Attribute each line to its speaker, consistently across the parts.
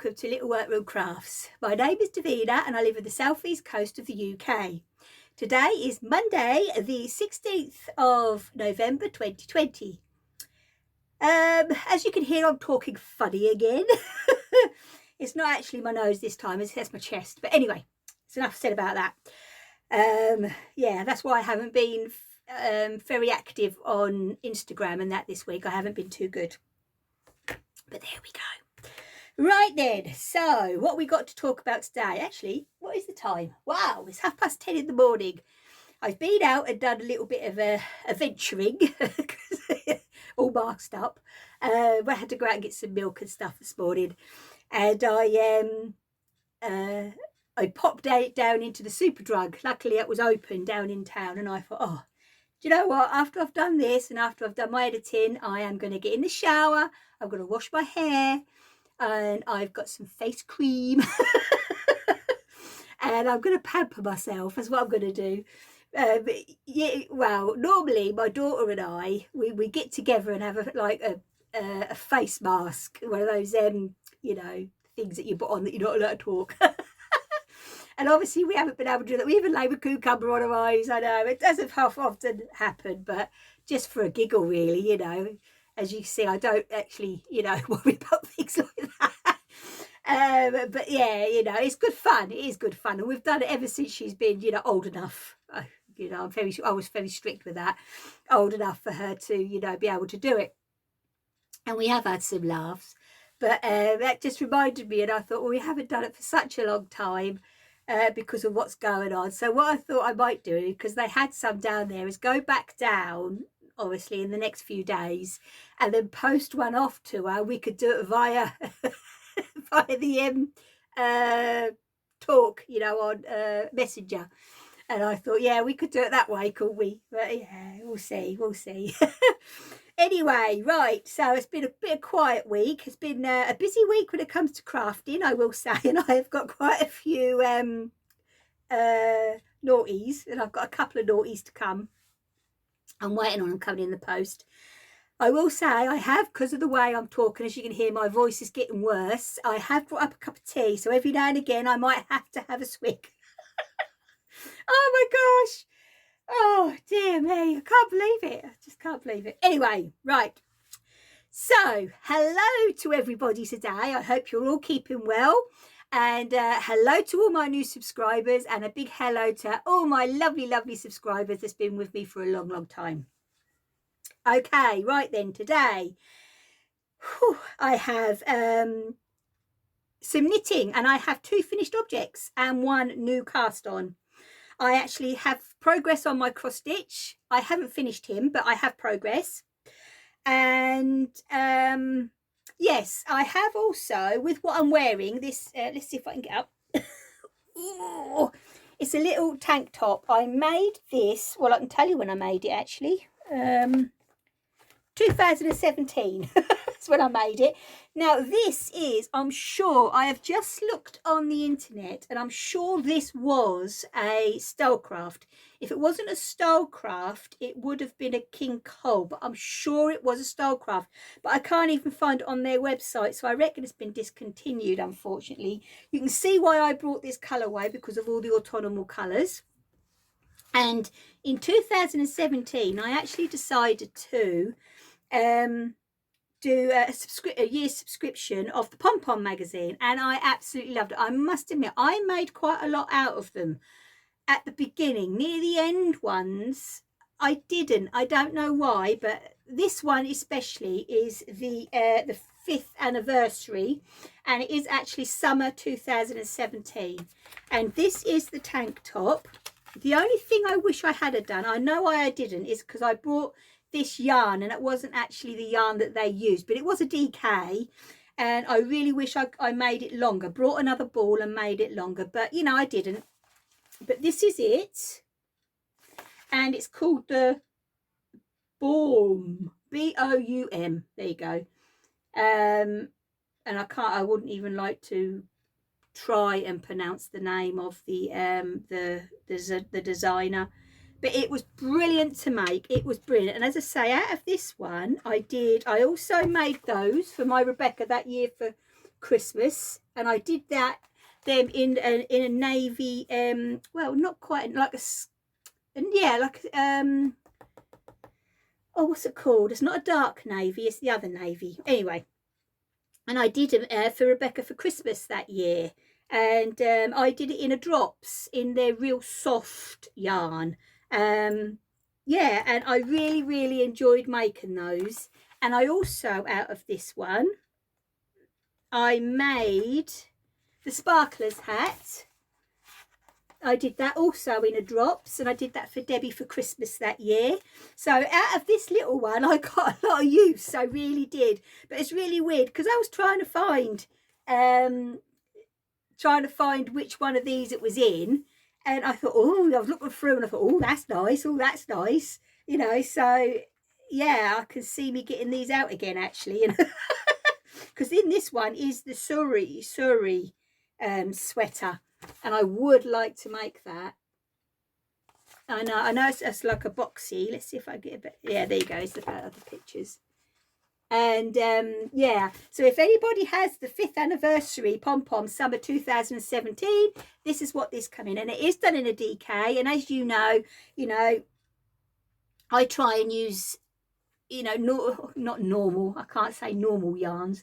Speaker 1: welcome to Little Workroom Crafts. My name is Davina and I live in the southeast coast of the UK. Today is Monday the 16th of November 2020. As you can hear, I'm talking funny again. It's not actually my nose this time, it's my chest. But anyway, it's enough said about that. Yeah, that's why I haven't been very active on Instagram and that this week. I haven't been too good. But there we go. Right then, so what we got to talk about today? Actually, what is the time? Wow, it's 10:30 in the morning. I've been out and done a little bit of a venturing, all masked up. I had to go out and get some milk and stuff this morning, and I popped down into the Superdrug. Luckily, it was open down in town, and I thought, oh, do you know what? After I've done this and after I've done my editing, I am going to get in the shower. I'm going to wash my hair. And I've got some face cream and I'm going to pamper myself. That's what I'm going to do. Yeah, well, normally my daughter and I, we get together and have a face mask, one of those you know, things that you put on that you're not allowed to talk. And obviously we haven't been able to do that. We even lay with cucumber on our eyes. I know it doesn't half often happen, but just for a giggle, really, you know. As you see, I don't actually, you know, worry about things like that. But yeah, you know, it's good fun. It is good fun. And we've done it ever since she's been, you know, old enough. You know, I was very strict with that. Old enough for her to, you know, be able to do it. And we have had some laughs. But that just reminded me. And I thought, well, we haven't done it for such a long time because of what's going on. So what I thought I might do, because they had some down there, is go back down, obviously in the next few days, and then post one off to her. We could do it via via the talk, you know, on Messenger. And I thought, yeah, we could do it that way, couldn't we? But yeah, we'll see. Anyway, right, so it's been a bit of a quiet week. It's been a busy week when it comes to crafting, I will say, and I have got quite a few naughties, and I've got a couple of naughties to come. I'm waiting on them coming in the post. I will say I have, because of the way I'm talking, as you can hear, my voice is getting worse. I have brought up a cup of tea, so every now and again I might have to have a swig. Oh my gosh. Oh dear me. I can't believe it. I just can't believe it. Anyway, right. So, hello to everybody today. I hope you're all keeping well. And hello to all my new subscribers, and a big hello to all my lovely subscribers that's been with me for a long time. Okay, right then, today I have some knitting, and I have 2 finished objects and 1 new cast on. I actually have progress on my cross stitch. I haven't finished him, but I have progress. And yes, I have also, with what I'm wearing, this, let's see if I can get up. Ooh, it's a little tank top. I made this, well, I can tell you when I made it, actually. 2017. That's when I made it. Now, this is, I'm sure, I have just looked on the internet, and I'm sure this was a Stylecraft. If it wasn't a Stylecraft, it would have been a King Cole, but I'm sure it was a Stylecraft. But I can't even find it on their website, so I reckon it's been discontinued, unfortunately. You can see why I brought this colourway, because of all the autonomous colours. And in 2017, I actually decided to do a year's subscription of the Pompom magazine, and I absolutely loved it. I must admit, I made quite a lot out of them at the beginning. Near the end ones, I didn't. I don't know why, but this one especially is the 5th anniversary, and it is actually summer 2017. And this is the tank top. The only thing I wish I had done, I know why I didn't, is because I bought this yarn, and it wasn't actually the yarn that they used, but it was a DK, and I really wish I made it longer, brought another ball and made it longer, but you know, I didn't. But this is it, and it's called the Boom, B-O-U-M. There you go. And I wouldn't even like to try and pronounce the name of the designer. But it was brilliant to make. It was brilliant. And as I say, out of this one, I also made those for my Rebecca that year for Christmas, and I did them in a navy, well, not quite like yeah, like oh, what's it called? It's not a dark navy, it's the other navy. Anyway, and I did them for Rebecca for Christmas that year, and I did it in a drops in their real soft yarn. Yeah, and I really enjoyed making those. And I also, out of this one, I made the sparklers hat. I did that also in a drops, and I did that for Debbie for Christmas that year. So out of this little one, I got a lot of use. I really did. But it's really weird because I was trying to find which one of these it was in, and I thought, oh, I was looking through and I thought, oh, that's nice. Oh, that's nice. You know, so yeah, I can see me getting these out again actually. You know, because in this one is the Surrey sweater. And I would like to make that. I know it's like a boxy. Let's see if I get a bit. Yeah, there you go. It's the other pictures. And yeah, so if anybody has the 5th anniversary pom-pom summer 2017, this is what this come in. And it is done in a DK. And as you know, I try and use, not normal. I can't say normal yarns.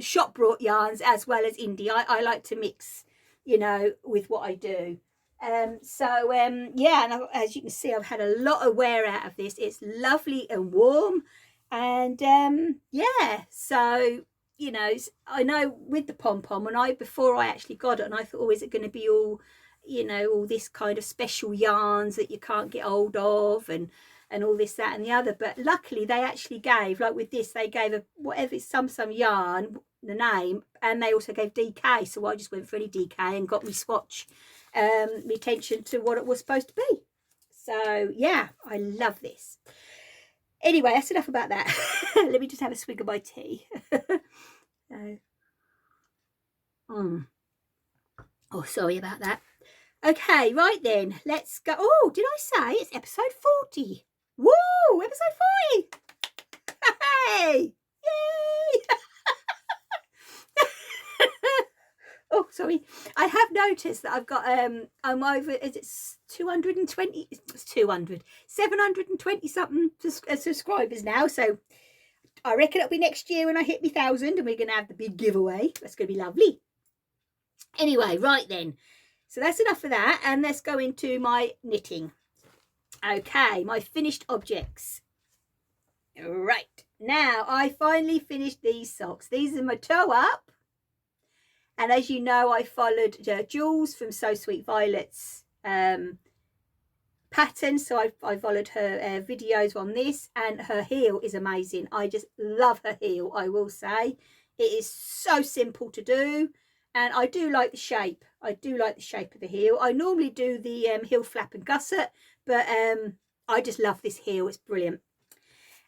Speaker 1: Shop brought yarns as well as indie. I like to mix, with what I do. Yeah, and as you can see, I've had a lot of wear out of this. It's lovely and warm, and yeah, so I know with the pom-pom, before I actually got it, and I thought, oh, is it going to be all all this kind of special yarns that you can't get hold of, and all this, that and the other. But luckily they actually gave, like with this, they gave whatever, some yarn, the name, and they also gave DK. So I just went for any DK and got me swatch, my attention to what it was supposed to be. So yeah, I love this. Anyway, that's enough about that. Let me just have a swig of my tea. Oh, sorry about that. Okay, right then, let's go. Oh, did I say it's episode 40? Woo, episode 40. Hey, yay. Oh, sorry. I have noticed that I've got I'm over, is it 220? It's 720 something subscribers now. So I reckon it'll be next year when I hit me 1,000, and we're going to have the big giveaway. That's going to be lovely. Anyway, right then. So that's enough of that, and let's go into my knitting. Okay, my finished objects. Right, now I finally finished these socks. These are my toe up, and as you know, I followed Jules from So Sweet Violet's pattern, so I followed her videos on this, and her heel is amazing. I just love her heel, I will say. It is so simple to do, and I do like the shape. I do like the shape of the heel. I normally do the heel flap and gusset, but I just love this heel. It's brilliant.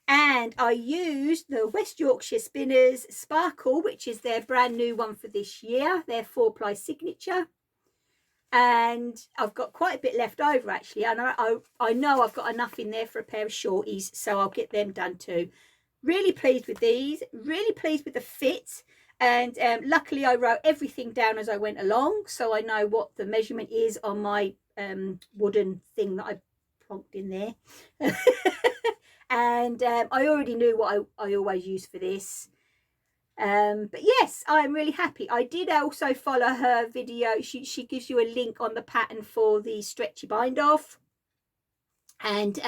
Speaker 1: And I used the West Yorkshire Spinners Sparkle, which is their brand new one for this year, their 4-ply signature. And I've got quite a bit left over actually, and I know I've got enough in there for a pair of shorties, so I'll get them done too. Really pleased with these, really pleased with the fit. And luckily I wrote everything down as I went along, so I know what the measurement is on my wooden thing that I plonked in there. And I already knew what I always use for this. But yes, I'm really happy. I did also follow her video. She gives you a link on the pattern for the stretchy bind off. And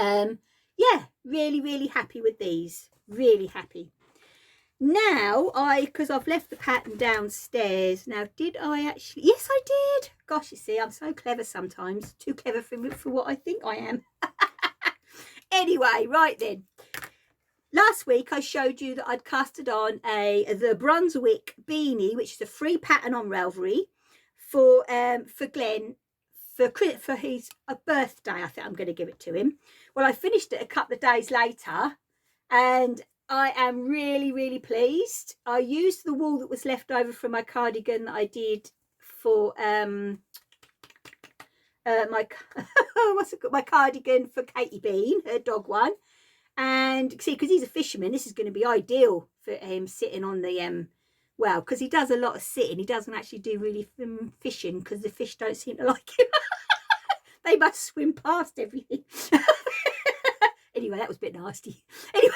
Speaker 1: yeah, really happy with these. Really happy. Now because I've left the pattern downstairs. Now, did I actually? Yes, I did. Gosh, you see, I'm so clever sometimes. Too clever for what I think I am. Anyway, right then. Last week I showed you that I'd casted on the Brunswick beanie, which is a free pattern on Ravelry for Glenn for his birthday. I think I'm going to give it to him. Well, I finished it a couple of days later, and I am really pleased. I used the wool that was left over from my cardigan that I did for my cardigan for Katie Bean, her dog one. And see, because he's a fisherman, this is going to be ideal for him sitting on the well, because he does a lot of sitting, he doesn't actually do really fishing because the fish don't seem to like him. They must swim past everything. Anyway, that was a bit nasty. Anyway,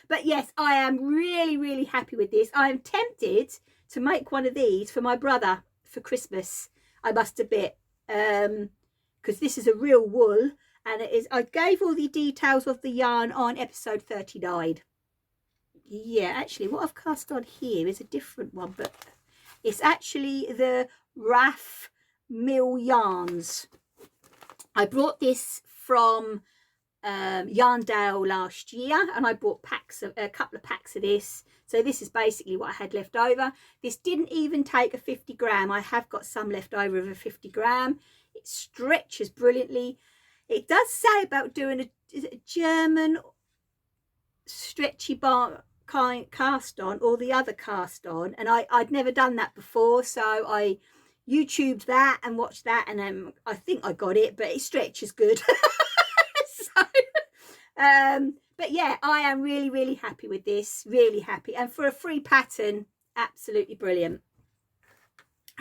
Speaker 1: but yes, I am really, really happy with this. I am tempted to make one of these for my brother for Christmas, I must admit, because this is a real wool, and it is. I gave all the details of the yarn on episode 39. Yeah, actually, what I've cast on here is a different one, but it's actually the Raff Mill Yarns. I brought this from Yarndale last year, and I bought a couple of packs of this. So this is basically what I had left over. This didn't even take a 50 gram. I have got some left over of a 50 gram. It stretches brilliantly. It does say about doing is it a German stretchy bar kind cast on, or the other cast on, and I'd never done that before, so I YouTubed that and watched that, and I think I got it, but it stretches good. So but yeah, I am really, really happy with this, really happy, and for a free pattern, absolutely brilliant.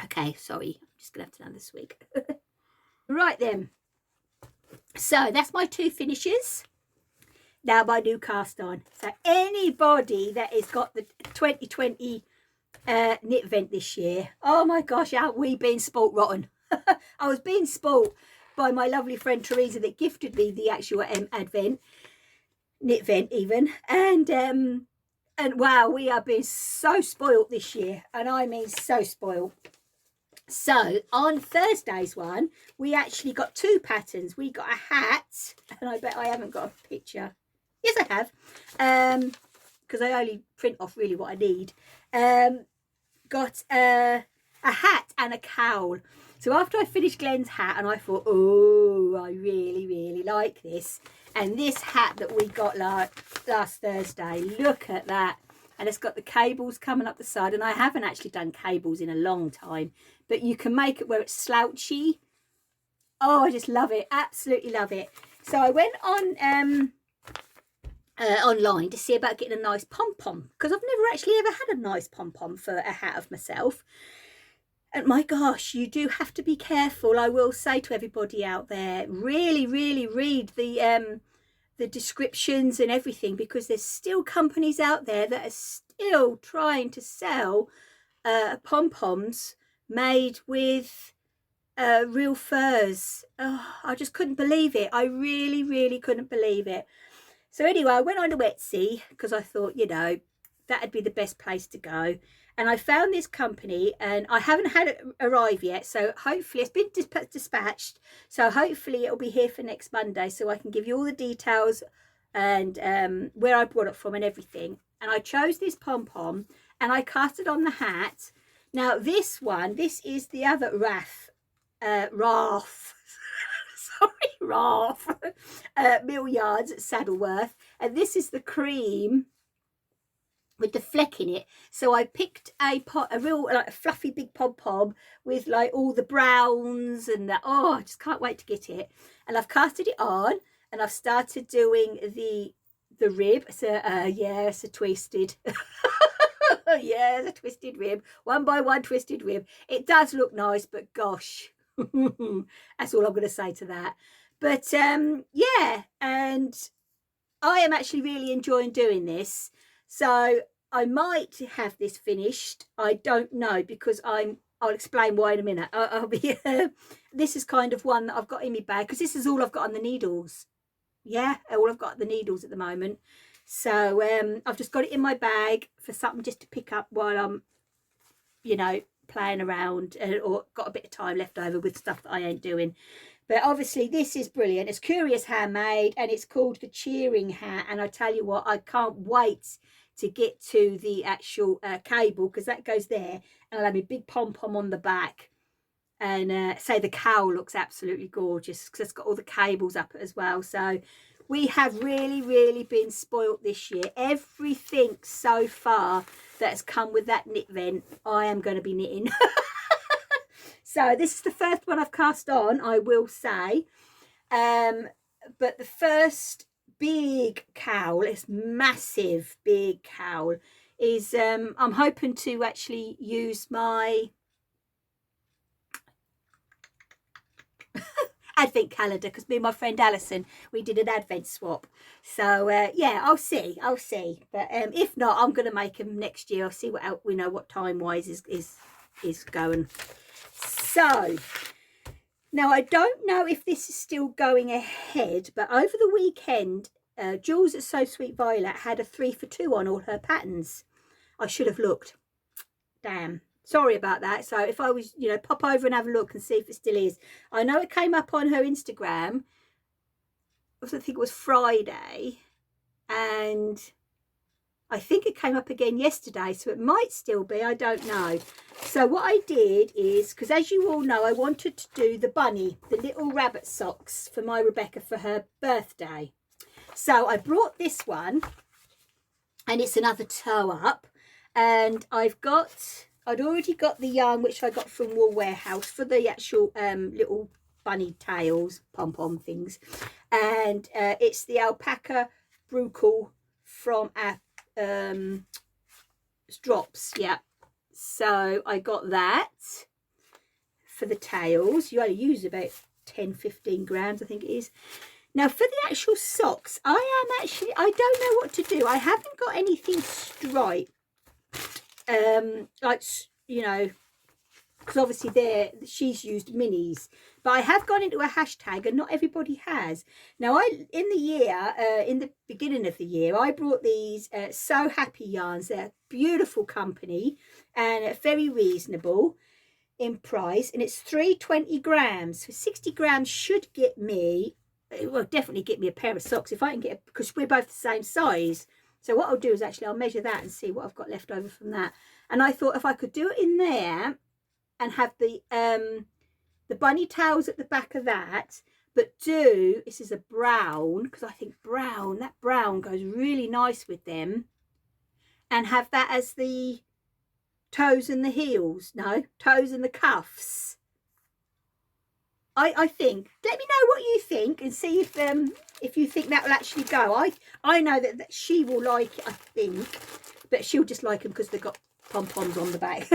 Speaker 1: Okay, sorry, I'm just gonna have to do this week. Right then, so that's my 2 finishes. Now my new cast on. So anybody that has got the 2020 knit vent this year, oh my gosh, how we been spoilt rotten. I was being spoilt by my lovely friend Teresa that gifted me the actual advent knit vent even, and wow, we are being so spoilt this year, and I mean so spoilt. So on Thursday's one, we actually got 2 patterns. We got a hat, and I bet I haven't got a picture. Yes, I have, because I only print off really what I need. Got a hat and a cowl. So after I finished Glenn's hat, and I thought, oh, I really, really like this. And this hat that we got last Thursday, look at that. And it's got the cables coming up the side. And I haven't actually done cables in a long time. But you can make it where it's slouchy. Oh, I just love it. Absolutely love it. So I went on online to see about getting a nice pom-pom, because I've never actually ever had a nice pom-pom for a hat of myself. And my gosh, you do have to be careful. I will say to everybody out there, really, really read the descriptions and everything, because there's still companies out there that are still trying to sell pom-poms made with real furs. Oh, I just couldn't believe it. I really, really couldn't believe it. So anyway, I went on to Etsy because I thought, you know, that'd be the best place to go. And I found this company, and I haven't had it arrive yet. So hopefully it's been dispatched. So hopefully it'll be here for next Monday, so I can give you all the details and where I brought it from and everything. And I chose this pom-pom, and I cast it on the hat. Now this one, this is the other Raff Mill Yards at Saddleworth, and this is the cream with the fleck in it. So I picked a real like a fluffy big pom-pom with like all the browns and that. Oh, I just can't wait to get it. And I've casted it on, and I've started doing the rib. So yeah, it's a twisted yeah, it's a twisted rib, 1 by 1 twisted rib. It does look nice, but gosh, that's all I'm going to say to that. But yeah, and I am actually really enjoying doing this. So I might have this finished. I don't know, because I'll explain why in a minute. I'll be this is kind of one that I've got in my bag, because this is all I've got on the needles. Yeah, all I've got the needles at the moment. So I've just got it in my bag for something just to pick up while I'm, you know, playing around, or got a bit of time left over with stuff that I ain't doing. But obviously this is brilliant. It's Curious Handmade, and it's called the Cheering Hat. And I tell you what, I can't wait to get to the actual cable, because that goes there, and I'll have a big pom-pom on the back. And say the cowl looks absolutely gorgeous, because it's got all the cables up as well. So we have really, really been spoilt this year. Everything so far that has come with that knit vent, I am going to be knitting. So this is the first one I've cast on, I will say. But the first big cowl, it's massive big cowl, is I'm hoping to actually use my advent calendar, because me and my friend Alison, we did an advent swap. So yeah, I'll see, but if not, I'm going to make them next year. I'll see what we know what time wise is going. So now I don't know if this is still going ahead, but over the weekend Jules at So Sweet Violet had a 3 for 2 on all her patterns. I should have looked, damn, sorry about that. So if I was, you know, pop over and have a look and see if it still is. I know it came up on her Instagram, I think it was Friday, and I think it came up again yesterday, so it might still be, I don't know. So what I did is, because as you all know, I wanted to do the bunny, the little rabbit socks for my Rebecca for her birthday. So I brought this one, and it's another toe up, and I'd already got the yarn which I got from Wool Warehouse for the actual little bunny tails, pom-pom things, and it's the alpaca brucal from drops, yeah. So I got that for the tails. You only use about 10-15 grams, I think it is. Now for the actual socks, I don't know what to do. I haven't got anything striped, like, you know, because obviously she's used minis, but I have gone into a hashtag and not everybody has. Now in the beginning of the year, I brought these So Happy yarns. They're a beautiful company and very reasonable in price, and it's 320 grams. So 60 grams should get me, it will definitely get me a pair of socks if I can get it, because we're both the same size. So what I'll do is actually I'll measure that and see what I've got left over from that. And I thought if I could do it in there and have the bunny tails at the back of that, but this is a brown, because I think that brown goes really nice with them, and have that as the toes and the heels, toes and the cuffs. I think, let me know what you think and see if you think that will actually go. I know that she will like it, I think, but she'll just like them because they've got pom-poms on the back.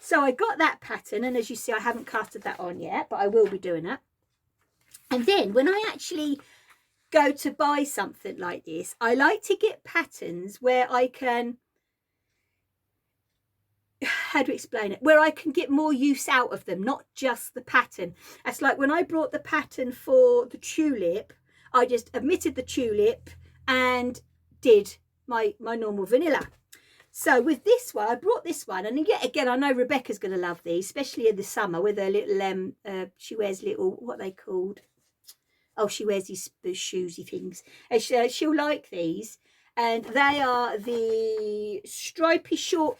Speaker 1: So I got that pattern, and as you see, I haven't casted that on yet, but I will be doing it. And then when I actually go to buy something like this, I like to get patterns where I can, how to explain it, where I can get more use out of them, not just the pattern. That's like when I brought the pattern for the tulip, I just omitted the tulip and did my normal vanilla. So with this one, I brought this one, and yet again, I know Rebecca's going to love these, especially in the summer with her little, she wears little, what are they called? Oh, she wears these shoesy things. And she'll like these, and they are the stripy short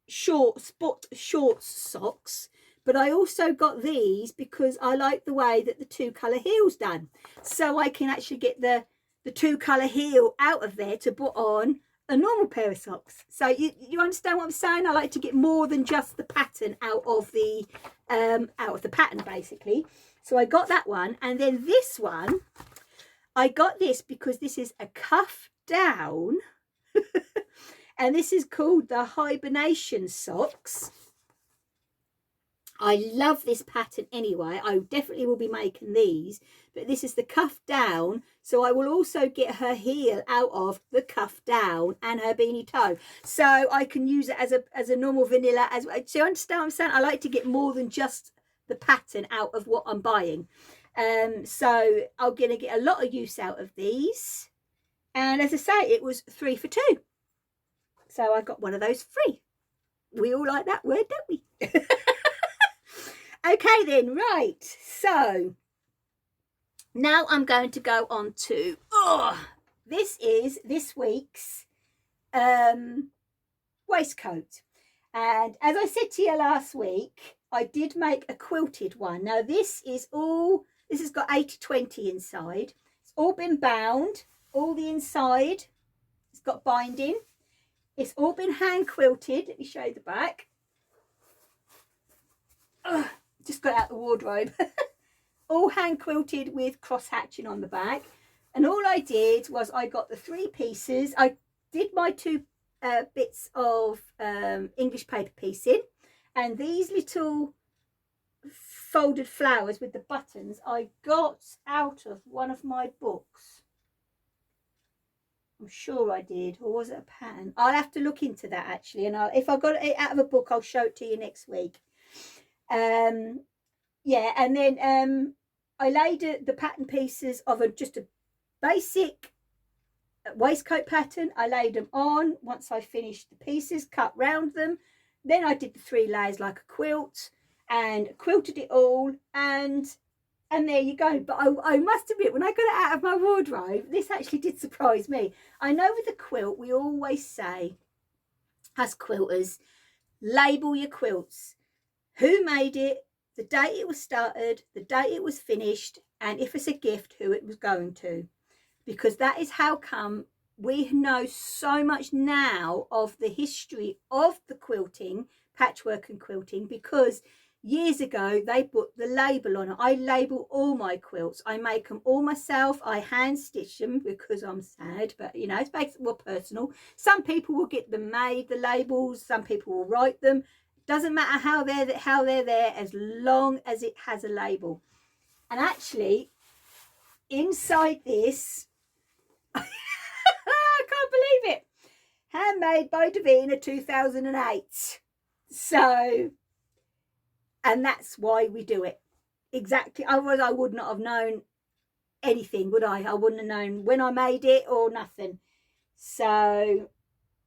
Speaker 1: spot shorts socks. But I also got these because I like the way that the 2-colour heel's done. So I can actually get the 2-colour heel out of there to put on a normal pair of socks. So you understand what I'm saying? I like to get more than just the pattern out of the pattern, basically. So I got that one, and then this one, I got this because this is a cuff down, and this is called the hibernation socks. I love this pattern anyway. I definitely will be making these, but this is the cuff down, so I will also get her heel out of the cuff down and her beanie toe, so I can use it as a normal vanilla as well. So you understand what I'm saying? I like to get more than just the pattern out of what I'm buying. So I'm going to get a lot of use out of these, and as I say, it was 3 for 2, so I got one of those free. We all like that word, don't we? Okay then, right, so now I'm going to go on to, this is this week's waistcoat. And as I said to you last week, I did make a quilted one. Now this has got 80/20 inside. It's all been bound, all the inside, it's got binding. It's all been hand quilted. Let me show you the back. Just got out the wardrobe. All hand quilted with cross hatching on the back, and all I did was I got the 3 pieces. I did my 2 bits of English paper piecing, and these little folded flowers with the buttons I got out of one of my books. I'm sure I did, or was it a pattern? I'll have to look into that actually, and if I got it out of a book, I'll show it to you next week. Yeah, and then I laid the pattern pieces of just a basic waistcoat pattern. I laid them on once I finished the pieces, cut round them. Then I did the 3 layers like a quilt and quilted it all, and there you go. But I must admit, when I got it out of my wardrobe, this actually did surprise me. I know with the quilt, we always say, as quilters, label your quilts. Who made it, the date it was started, the date it was finished, and if it's a gift, who it was going to. Because that is how come we know so much now of the history of the quilting, patchwork and quilting, because years ago they put the label on it. I label all my quilts. I make them all myself. I hand stitch them because I'm sad, but you know, it's basically more personal. Some people will get them made, the labels. Some people will write them. Doesn't matter how they're there, as long as it has a label. And actually, inside this, I can't believe it, handmade by Davina 2008. So, and that's why we do it. Exactly. Otherwise I would not have known anything, would I? I wouldn't have known when I made it or nothing. So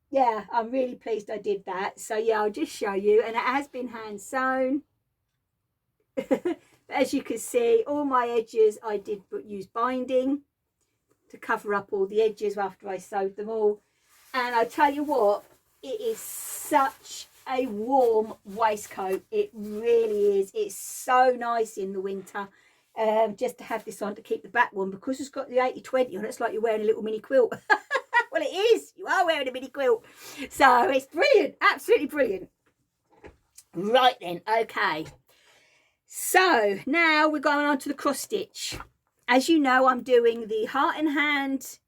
Speaker 1: yeah, I'm really pleased I did that. So yeah, I'll just show you, and it has been hand sewn. As you can see, all my edges I did use binding to cover up all the edges after I sewed them all. And I tell you what, it is such a warm waistcoat. It really is. It's so nice in the winter, just to have this on to keep the back warm, because it's got the 80-20 on it. It's like you're wearing a little mini quilt. Well, it is. You are wearing a mini quilt. So it's brilliant. Absolutely brilliant. Right then. Okay. So now we're going on to the cross stitch. As you know, I'm doing the heart and hand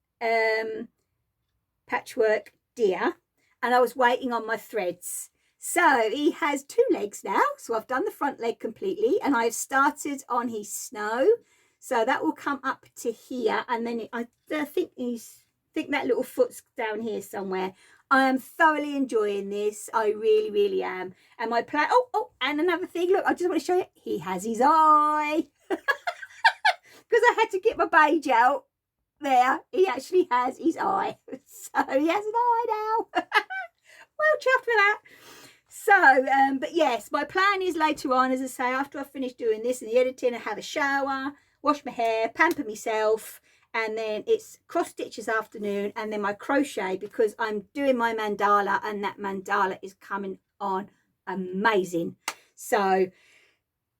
Speaker 1: patchwork deer, and I was waiting on my threads. So he has 2 legs now. So I've done the front leg completely, and I've started on his snow. So that will come up to here, and then I think that little foot's down here somewhere. I am thoroughly enjoying this. I really, really am. And my plan, and another thing, look, I just want to show you, he has his eye. Because I had to get my beige out there. He actually has his eye. So he has an eye now. Well, chuffed with that. So, but yes, my plan is later on, as I say, after I finish doing this and the editing, I have a shower, wash my hair, pamper myself, and then it's cross stitch this afternoon, and then my crochet, because I'm doing my mandala, and that mandala is coming on amazing. So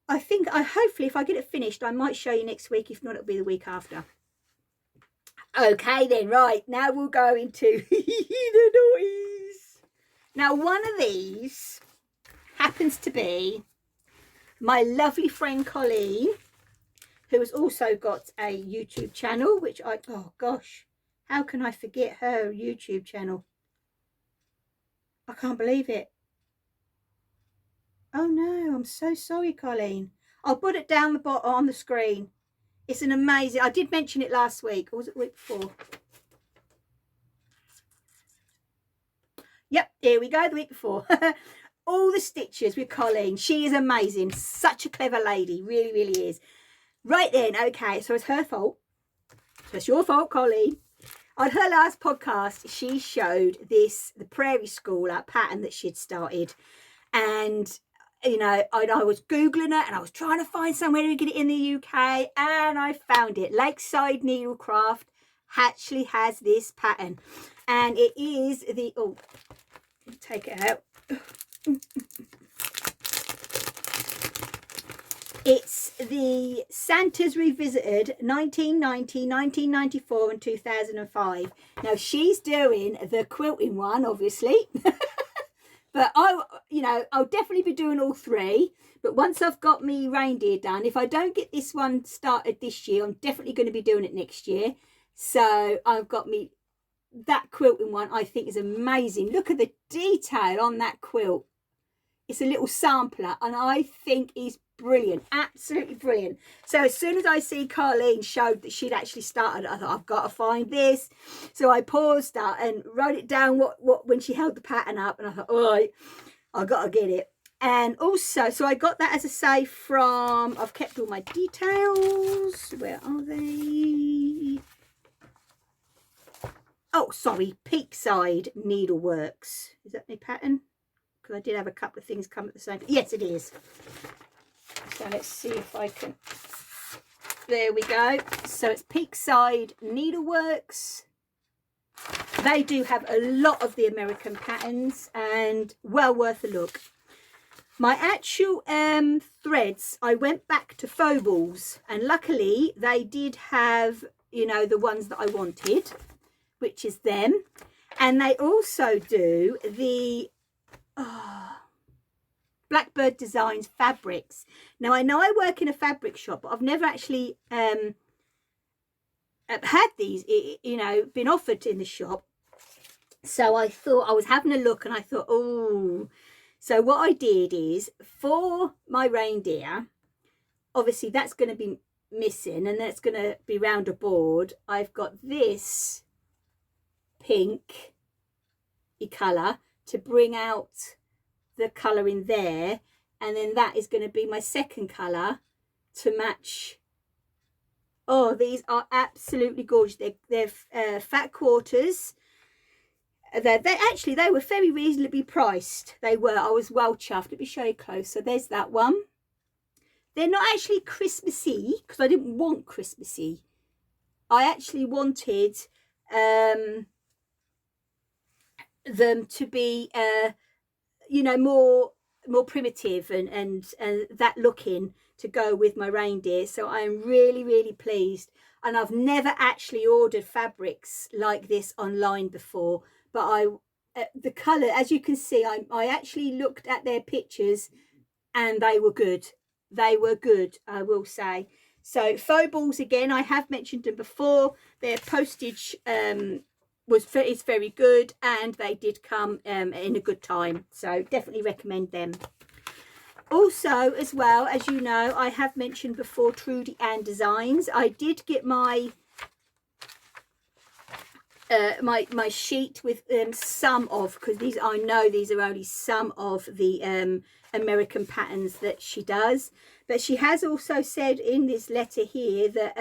Speaker 1: hopefully if I get it finished, I might show you next week. If not, it'll be the week after. Okay then, right, now we'll go into the noise. Now, one of these happens to be my lovely friend Colleen, who has also got a YouTube channel, which oh gosh, how can I forget her YouTube channel? I can't believe it. Oh no, I'm so sorry, Colleen. I'll put it down the bottom on the screen. It's an amazing, I did mention it last week, or was it the week before? Yep, here we go, the week before. All the stitches with Colleen. She is amazing. Such a clever lady. Really, really is. Right then, okay, so it's her fault. So it's your fault, Colleen. On her last podcast, she showed the Prairie Schooler pattern that she'd started. And, you know, I was Googling it, and I was trying to find somewhere to get it in the UK, and I found it. Lakeside Needlecraft actually has this pattern. And it is the, oh, take it out. It's the Santa's Revisited 1990, 1994 and 2005. Now she's doing the quilting one, obviously. But I'll definitely be doing all 3. But once I've got me reindeer done, if I don't get this one started this year, I'm definitely going to be doing it next year. So I've got me that quilting one I think is amazing. Look at the detail on that quilt. It's a little sampler and I think is brilliant, absolutely brilliant. So as soon as I see Colleen showed that she'd actually started, I thought, I've got to find this. So I paused that and wrote it down when she held the pattern up, and I thought, oh, I've got to get it. And also, so I got that, as I say, from, I've kept all my details. Where are they? Oh, sorry, Peakside Needleworks. Is that my pattern? Because I did have a couple of things come at the same time. Yes, it is. So let's see if I can. There we go. So it's Peakside Needleworks. They do have a lot of the American patterns and well worth a look. My actual threads, I went back to faux balls, and luckily they did have, you know, the ones that I wanted, which is them. And they also do the Blackbird Designs fabrics. Now I know I work in a fabric shop, but I've never actually had these, you know, been offered in the shop. So I thought, I was having a look and I thought, oh, so what I did is, for my reindeer, obviously that's going to be missing and that's going to be round a board. I've got this pink colour to bring out the colour in there, and then that is going to be my second colour to match. Oh, these are absolutely gorgeous. They're fat quarters. They were very reasonably priced. They were. I was well chuffed. Let me show you close. So there's that one. They're not actually Christmassy because I didn't want Christmassy. I actually wanted them to be you know, more primitive and that looking to go with my reindeer. So I'm really pleased, and I've never actually ordered fabrics like this online before, but the color, as you can see, I actually looked at their pictures and they were good. They were good, I will say. So faux balls, again, I have mentioned them before. Their postage is very good, and they did come in a good time, so definitely recommend them. Also, as well, as you know, I have mentioned before Trudy and Designs. I did get my my sheet with some of, because these, I know these are only some of the American patterns that she does, but she has also said in this letter here that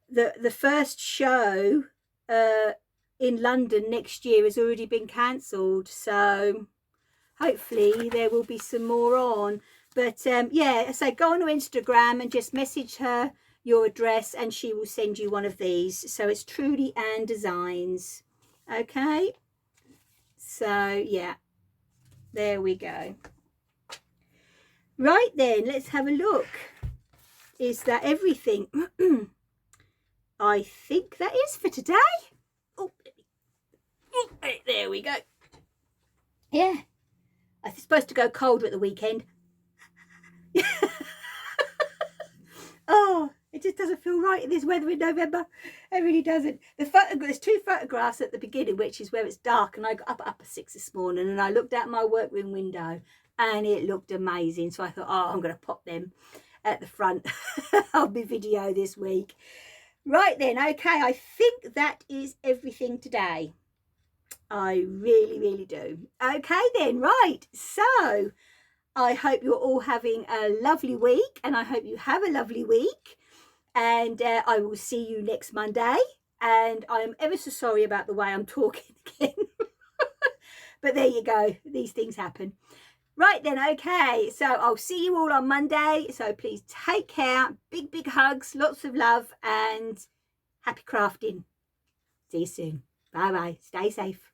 Speaker 1: the first show in London next year has already been cancelled, so hopefully there will be some more on. But yeah, so go on her Instagram and just message her your address and she will send you one of these. So it's Trudy and Designs. Okay, so yeah, there we go. Right then, let's have a look. Is that everything? I think that is for today. Oh, there we go. Yeah, I'm supposed to go colder at the weekend. Oh, it just doesn't feel right in this weather in November. It really doesn't. There's two photographs at the beginning, which is where it's dark, and I got up at 6 this morning and I looked out my workroom window and it looked amazing. So I thought, oh, I'm going to pop them at the front of my video this week. Right then, okay, I think that is everything today. I really do. Okay then, right, so I hope you're all having a lovely week, and I hope you have a lovely week, and I will see you next Monday. And I'm ever so sorry about the way I'm talking again. But there you go, these things happen. Right then, okay, so I'll see you all on Monday. So please take care. Big hugs, lots of love, and happy crafting. See you soon. Bye bye. Stay safe.